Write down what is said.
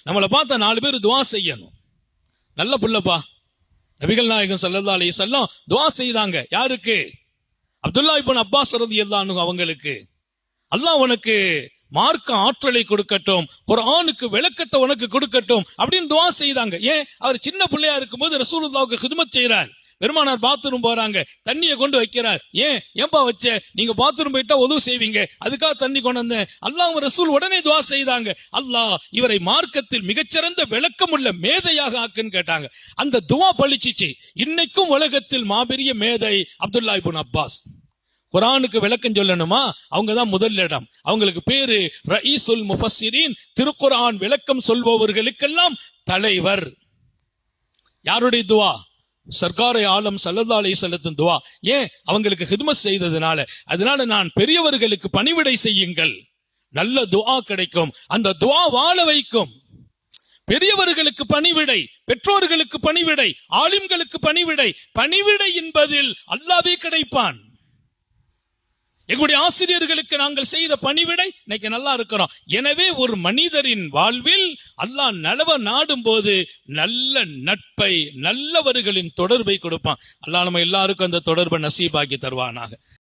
நம்மளை பார்த்தா 4 பேர் துவா செய்யணும். நல்ல புள்ளப்பா. நபிகள் நாயகம் ஸல்லல்லாஹு அலைஹி வஸல்லம் துவா செய்தாங்க. யாருக்கு? அப்துல்லா இப்னு அப்பாஸ் ரலியல்லாஹு அன்ஹு அவங்களுக்கு. அல்லாஹ் உனக்கு மார்க்க ஆற்றலை கொடுக்கட்டும், குர்ஆனுக்கு விளக்கத்தை உனக்கு கொடுக்கட்டும் அப்படின்னு துவா செய்தாங்க. ஏன்? அவர் சின்ன பிள்ளையா இருக்கும்போது ரசூலுல்லாஹ்வுக்கு ஹிதுமத் செய்றார். பெருமானார் பாத்ரூம் போறாங்க, தண்ணியை கொண்டு வைக்கிறார். ஏன்பா வச்ச? நீங்க பாத்ரூம் போயிட்டா உது செய்வீங்க, அதுக்காக தண்ணி கொண்டு வந்தேன். அல்லாஹ் ரசூல் உடனே துவா செய்தாங்க, அல்லாஹ் இவரை மார்க்கத்தில் மிகச்சிறந்த விளக்கம் உள்ள மேதையாக ஆக்குன்னு கேட்டாங்க. அந்த துவா பலிச்சிச்சு. இன்னைக்கும் உலகத்தில் மாபெரிய மேதை அப்துல்லா இப்னு அப்பாஸ். குர்ஆனுக்கு விளக்கம் சொல்லணுமா, அவங்க தான் முதல் இடம். அவங்களுக்கு பேரு ரயீசுல் முஃபஸ்ஸிரீன், திருக்குர்ஆன் விளக்கம் சொல்பவர்களுக்கெல்லாம் தலைவர். யாருடைய துவா? சர்க்காரை ஆலம் ஸல்லல்லாஹு அலைஹி வஸல்லம் துவா. ஏன்? அவங்களுக்கு ஹிதுமத் செய்ததுனால. அதனால நான் பெரியவர்களுக்கு பணிவிடை செய்யுங்கள், நல்ல துவா கிடைக்கும். அந்த துவா வாழ வைக்கும். பெரியவர்களுக்கு பணிவிடை, பெற்றோர்களுக்கு பணிவிடை, ஆலிம்களுக்கு பணிவிடை. பணிவிடை என்பதில் அல்லாஹ்வே கிடைப்பான். எங்களுடைய ஆசிரியர்களுக்கு நாங்கள் செய்த பணிவிடை இன்னைக்கு நல்லா இருக்கிறோம். எனவே ஒரு மனிதரின் வாழ்வில் அல்லாஹ் நலவ நாடும் போது நல்ல நட்பை, நல்லவர்களின் தொடர்பை கொடுப்பான். அல்லாஹ் நம்ம எல்லாருக்கும் அந்த தொடர்பை நசீபாக்கி தருவானாக.